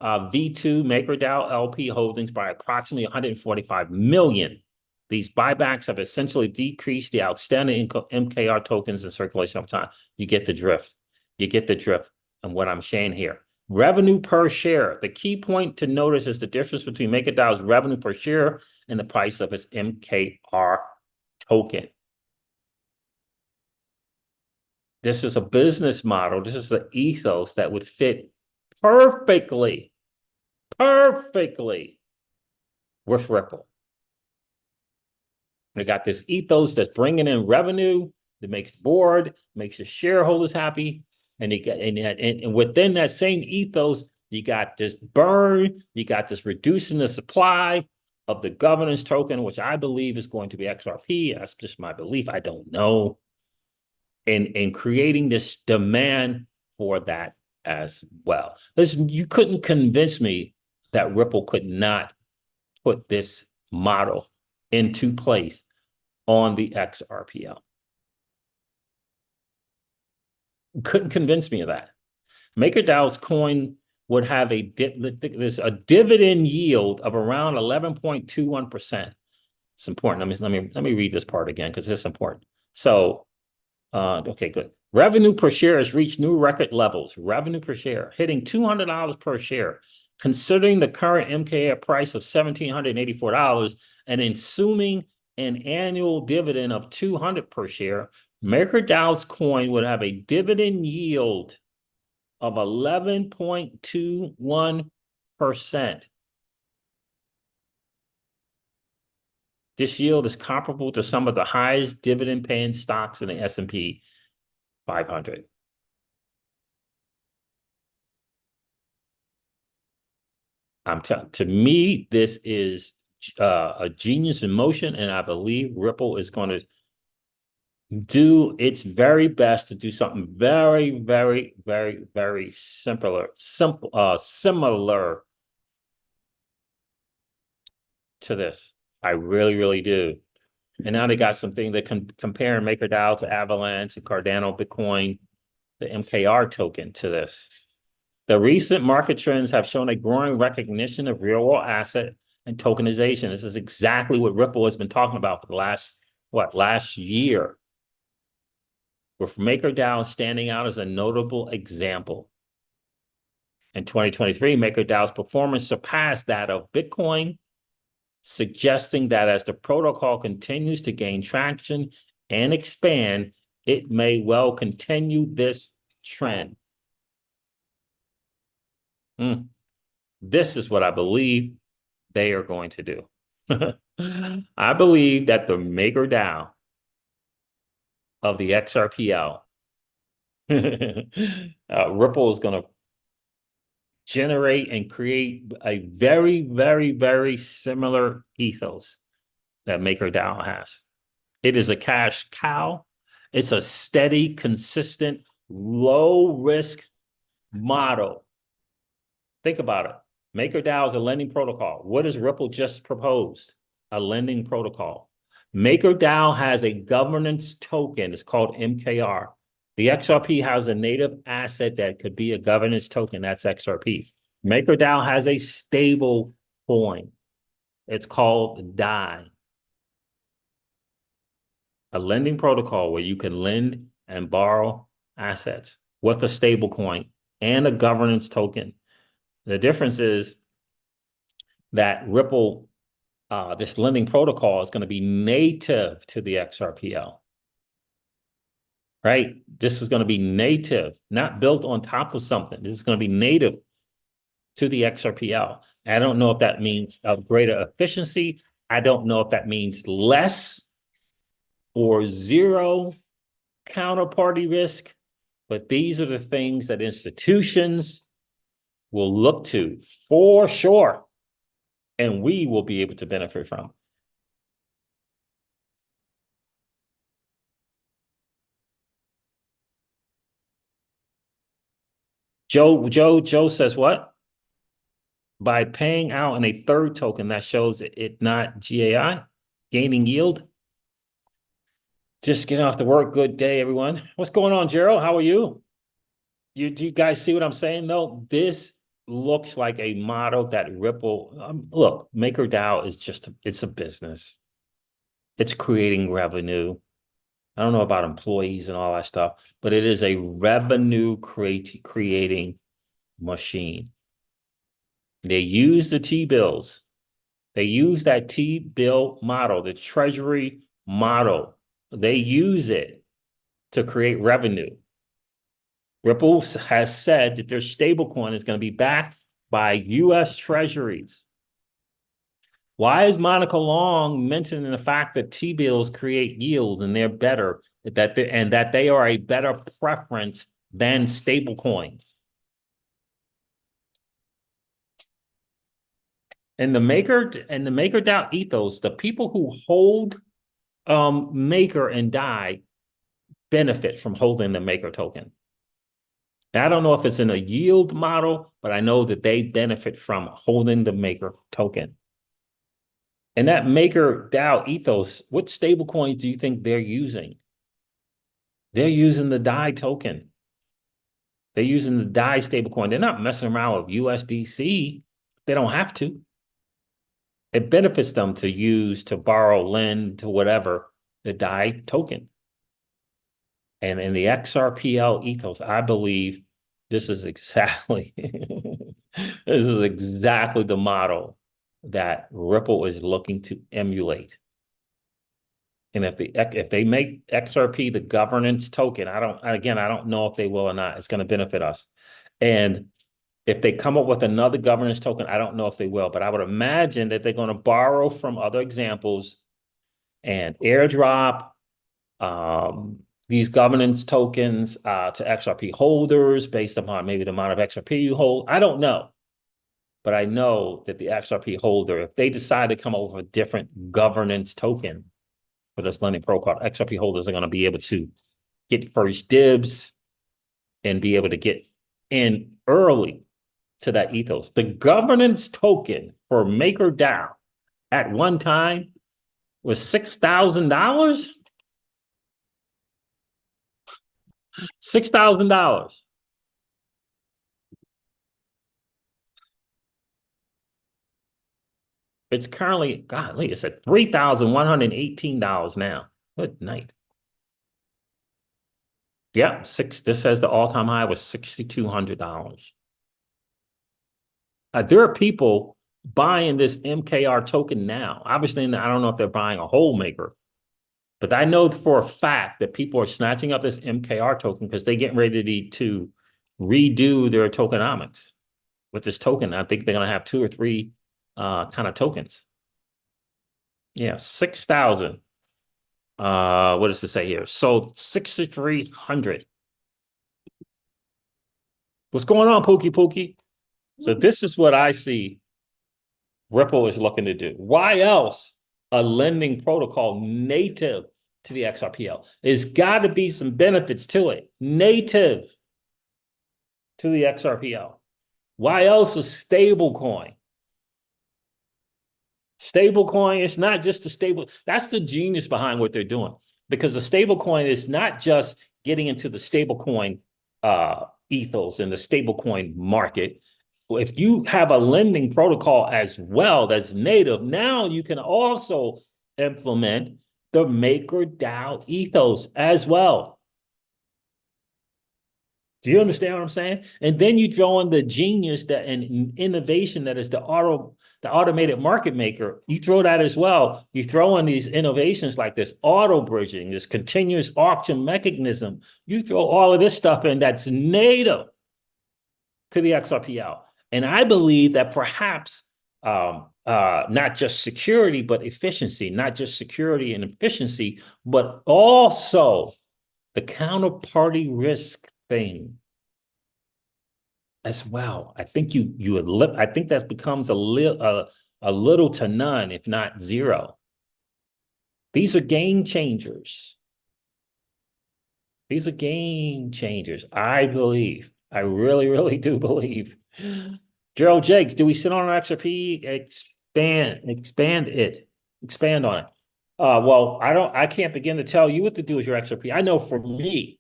V2 MakerDAO LP holdings by approximately 145 million. These buybacks have essentially decreased the outstanding MKR tokens in circulation over time. You get the drift. You get the drift on what I'm saying here. Revenue per share. The key point to notice is the difference between MakerDAO's revenue per share and the price of its MKR token. This is a business model. This is an ethos that would fit perfectly with Ripple. They got this ethos that's bringing in revenue, that makes the board, makes the shareholders happy. And, and within that same ethos, you got this burn, you got this reducing the supply of the governance token, which I believe is going to be XRP. That's just my belief. I don't know. And creating this demand for that as well. Listen, you couldn't convince me that Ripple could not put this model into place on the XRPL. Couldn't convince me of that. MakerDAO's coin would have a dividend yield of around 11.21%. It's important. Let me read this part again because it's important. So, okay, good. Revenue per share has reached new record levels. Revenue per share hitting $200 per share. Considering the current MKR price of $1,784 and assuming an annual dividend of $200 per share, MakerDAO's coin would have a dividend yield of 11.21%. This yield is comparable to some of the highest dividend-paying stocks in the S&P 500. To me, this is a genius in motion, and I believe Ripple is going to do its very best to do something very, very, very, very similar to this. I really, really do. And now they got something that can compare MakerDAO to Avalanche and Cardano Bitcoin, the MKR token to this. The recent market trends have shown a growing recognition of real-world asset and tokenization. This is exactly what Ripple has been talking about for the last year, with MakerDAO standing out as a notable example. In 2023, MakerDAO's performance surpassed that of Bitcoin, suggesting that as the protocol continues to gain traction and expand, it may well continue this trend. This is what I believe they are going to do. I believe that the MakerDAO of the XRPL, Ripple is going to generate and create a very, very, very similar ethos that MakerDAO has. It is a cash cow. It's a steady, consistent, low-risk model. Think about it. MakerDAO is a lending protocol. What has Ripple just proposed? A lending protocol. MakerDAO has a governance token. It's called MKR. The XRP has a native asset that could be a governance token. That's XRP. MakerDAO has a stable coin. It's called DAI. A lending protocol where you can lend and borrow assets with a stable coin and a governance token. The difference is that Ripple, this lending protocol is going to be native to the XRPL. Right? This is going to be native, not built on top of something. This is going to be native to the XRPL. I don't know if that means a greater efficiency. I don't know if that means less or zero counterparty risk, but these are the things that institutions will look to for sure, and we will be able to benefit from. Joe says what? By paying out in a third token, that shows it not GAI, gaining yield. Just getting off the work. Good day, everyone. What's going on, Gerald? How are you? Do you guys see what I'm saying? No, this looks like a model that Ripple. Look, MakerDao is it's a business. It's creating revenue. I don't know about employees and all that stuff, but it is a revenue creating machine. They use the T-bills. They use that T-bill model, the treasury model. They use it to create revenue. Ripple has said that their stablecoin is going to be backed by U.S. treasuries. Why is Monica Long mentioning the fact that T-bills create yields and they're better, and that they are a better preference than stablecoins? And the MakerDao ethos, the people who hold Maker and DAI benefit from holding the Maker token. Now, I don't know if it's in a yield model, but I know that they benefit from holding the Maker token. And that MakerDao ethos, what stable coins do you think they're using? They're using the DAI token. They're using the DAI stablecoin. They're not messing around with USDC. They don't have to. It benefits them to use, to borrow, lend, to whatever, the DAI token. And in the XRPL ethos, I believe this is exactly the model that Ripple is looking to emulate. And if they make XRP the governance token, I don't know if they will or not. It's going to benefit us. And if they come up with another governance token, I don't know if they will, but I would imagine that they're going to borrow from other examples and airdrop these governance tokens to XRP holders based upon maybe the amount of XRP you hold. I don't know. But I know that the XRP holder, if they decide to come up with a different governance token for this lending protocol, XRP holders are going to be able to get first dibs and be able to get in early to that ethos. The governance token for MakerDao at one time was $6,000. $6,000. It's currently, golly, it's at $3,118 now. Good night. Yeah, this says the all-time high was $6,200. There are people buying this MKR token now. Obviously, I don't know if they're buying a whole Maker, but I know for a fact that people are snatching up this MKR token because they're getting ready to redo their tokenomics with this token. I think they're going to have 2 or 3 kind of tokens. Yeah, 6,000. What does it say here? So 6,300. What's going on, Pookie? So this is what I see Ripple is looking to do. Why else a lending protocol native to the XRPL? There's got to be some benefits to it. Native to the XRPL. Why else a stable coin? Stable coin, it's not just a stable. That's the genius behind what they're doing. Because a stable coin is not just getting into the stable coin ethos and the stable coin market. If you have a lending protocol as well that's native, now you can also implement the MakerDao ethos as well. Do you understand what I'm saying? And then you throw in the genius that and innovation that is the automated market maker. You throw that as well. You throw in these innovations like this auto bridging, this continuous auction mechanism. You throw all of this stuff in that's native to the XRPL. And I believe that perhaps not just security, but efficiency, not just security and efficiency, but also the counterparty risk thing as well. I think I think that becomes a little to none, if not zero. These are game changers. These are game changers, I believe. I really, really do believe. Gerald Jakes, do we sit on an XRP? Expand on it. Well, I can't begin to tell you what to do with your XRP. I know for me,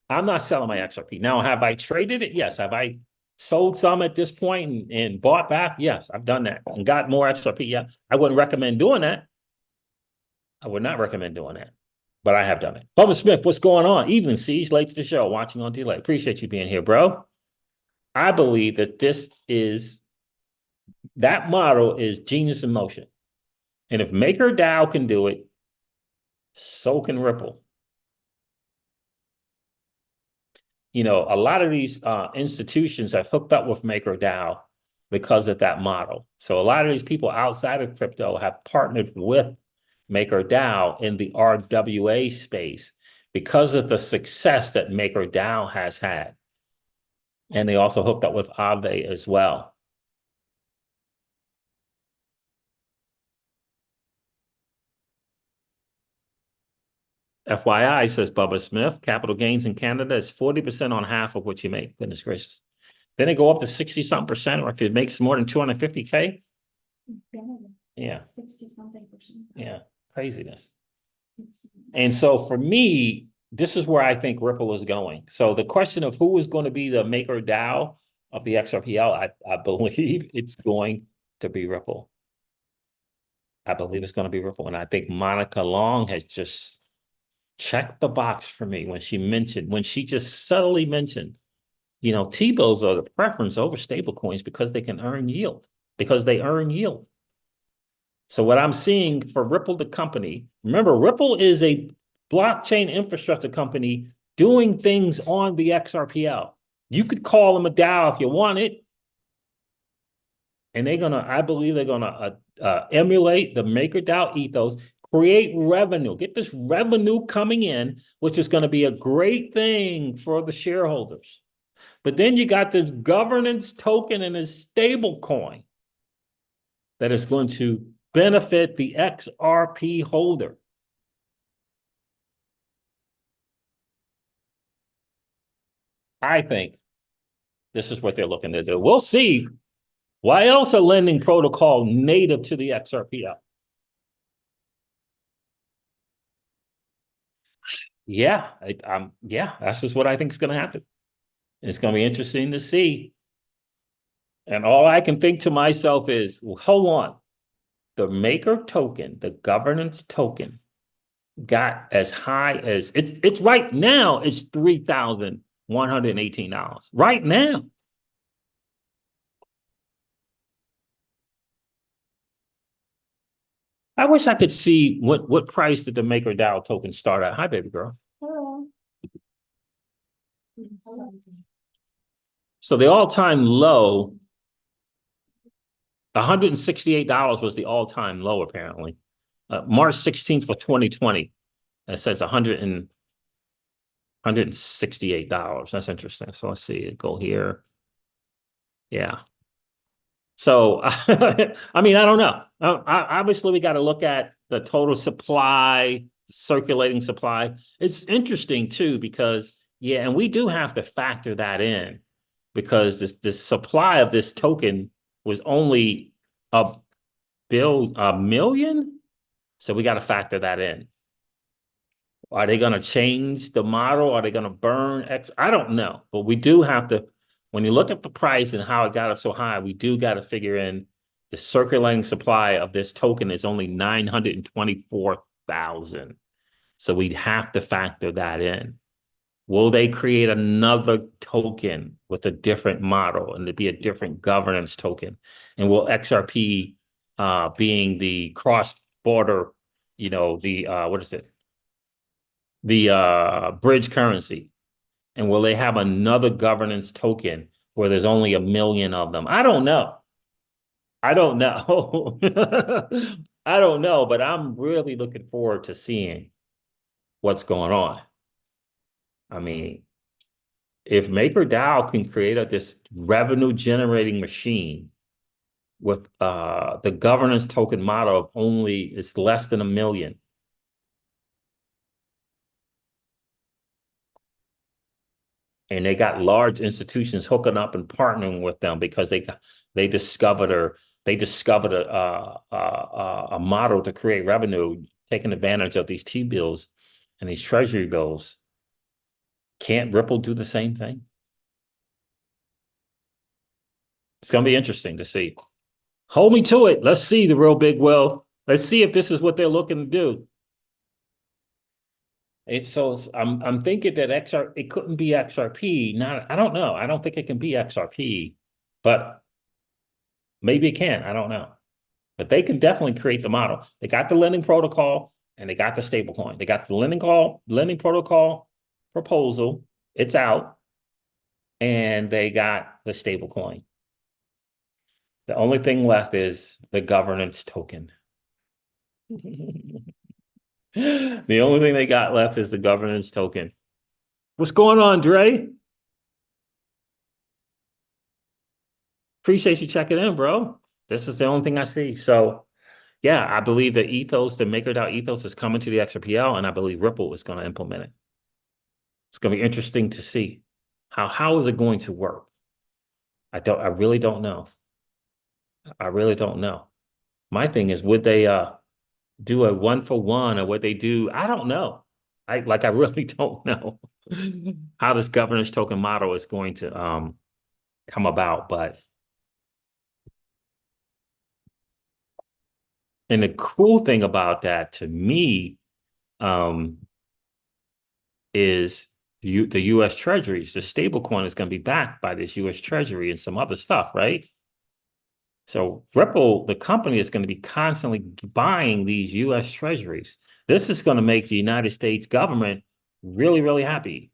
I'm not selling my XRP. Now, have I traded it? Yes. Have I sold some at this point and bought back? Yes, I've done that and got more XRP. Yeah, I wouldn't recommend doing that. I would not recommend doing that, but I have done it. Bubba Smith, what's going on? Evening, Siege, late to the show, watching on delay. Appreciate you being here, bro. I believe that that model is genius in motion. And if MakerDao can do it, so can Ripple. You know, a lot of these institutions have hooked up with MakerDao because of that model. So a lot of these people outside of crypto have partnered with MakerDao in the RWA space because of the success that MakerDao has had. And they also hooked up with Aave as well. FYI, says Bubba Smith, capital gains in Canada is 40% on half of what you make. Goodness gracious. Then they go up to 60-something%, or if it makes more than 250K. Yeah. 60-something%. Yeah. Craziness. And so for me, this is where I think Ripple is going. So the question of who is going to be the MakerDao of the XRPL, I believe it's going to be Ripple. I believe it's going to be Ripple. And I think Monica Long has just checked the box for me when she just subtly mentioned, you know, T-bills are the preference over stable coins because they can earn yield, because they earn yield. So what I'm seeing for Ripple, the company, remember, Ripple is a blockchain infrastructure company doing things on the XRPL. You could call them a DAO if you want it. And I believe they're gonna emulate the MakerDao ethos, create revenue, get this revenue coming in, which is going to be a great thing for the shareholders. But then you got this governance token and a stable coin that is going to benefit the XRP holder. I think this is what they're looking to do. We'll see. Why else a lending protocol native to the XRPL? Yeah, that's just what I think is going to happen. It's going to be interesting to see. And all I can think to myself is, well, hold on. The Maker token, the governance token, got as high as it's right now, it's $3,118. Right now. I wish I could see what price did the MakerDao token start at. Hi, baby girl. Hello. So the all-time low, $168 was the all-time low, apparently. March 16th for 2020. It says $168. That's interesting. So let's see it go here. Yeah. So, I mean, I don't know. Obviously, we got to look at the total supply, circulating supply. It's interesting, too, because, yeah, and we do have to factor that in because this supply of this token was only a million. So we got to factor that in. Are they going to change the model? Are they going to burn X? I don't know. But we do have to, when you look at the price and how it got up so high, we do got to figure in the circulating supply of this token is only 924,000. So we'd have to factor that in. Will they create another token with a different model and to be a different governance token? And will XRP being the cross-border, you know, the, what is it? The bridge currency. And will they have another governance token where there's only 1 million of them? I don't know. I don't know. I don't know, but I'm really looking forward to seeing what's going on. I mean, if MakerDao can create this revenue generating machine with the governance token model of only it's less than 1 million. And they got large institutions hooking up and partnering with them because they discovered a model to create revenue, taking advantage of these T-bills and these treasury bills. Can't Ripple do the same thing? It's going to be interesting to see. Hold me to it. Let's see the real big well. Let's see if this is what they're looking to do. I'm thinking that it couldn't be XRP. I don't know. I don't think it can be XRP, but maybe it can. I don't know. But they can definitely create the model. They got the lending protocol and they got the stablecoin. They got the lending protocol proposal. It's out. And they got the stablecoin. The only thing left is the governance token. The only thing they got left is the governance token. What's going on, Dre? Appreciate you checking in, bro. This is the only thing I see. So, yeah, I believe the MakerDao ethos is coming to the XRPL, and I believe Ripple is going to implement it. It's going to be interesting to see how is it going to work. I really don't know. I really don't know. My thing is, would they do a 1-for-1 or what they do? I don't know. I really don't know how this governance token model is going to come about. And the cool thing about that to me is the U.S. Treasuries. The stablecoin is going to be backed by this U.S. Treasury and some other stuff, right? So Ripple, the company, is going to be constantly buying these U.S. Treasuries. This is going to make the United States government really, really happy.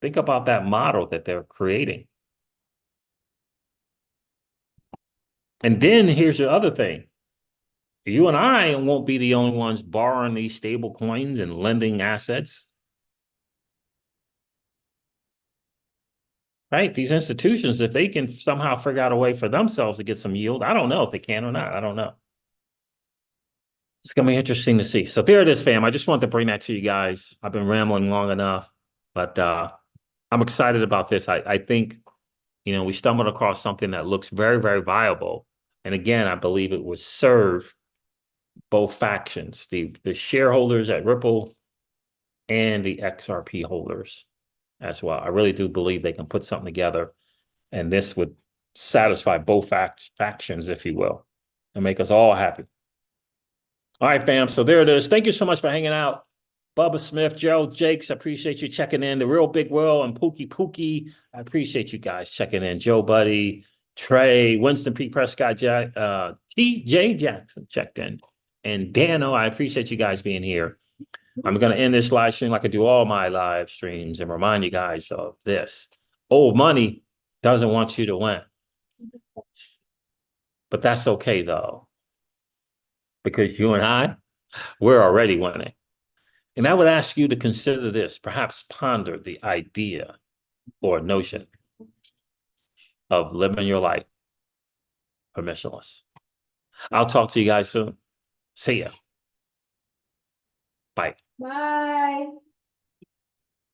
Think about that model that they're creating. And then here's the other thing. You and I won't be the only ones borrowing these stable coins and lending assets. Right? These institutions, if they can somehow figure out a way for themselves to get some yield, I don't know if they can or not. I don't know. It's going to be interesting to see. So there it is, fam. I just wanted to bring that to you guys. I've been rambling long enough, but I'm excited about this. I think, we stumbled across something that looks very, very viable. And again, I believe it would serve both factions, the shareholders at Ripple and the XRP holders as well. I really do believe they can put something together, and this would satisfy both factions, if you will, and make us all happy. All right, fam. So there it is. Thank you so much for hanging out. Bubba Smith, Gerald Jakes, I appreciate you checking in. The Real Big Will and Pookie, I appreciate you guys checking in. Joe Buddy, Trey, Winston P. Prescott, TJ Jackson checked in. And Dano, I appreciate you guys being here. I'm going to end this live stream like I do all my live streams and remind you guys of this. Old money doesn't want you to win. But that's okay, though, because you and I, we're already winning. And I would ask you to consider this, perhaps ponder the idea or notion of living your life permissionless. I'll talk to you guys soon. See ya. Bye. Bye.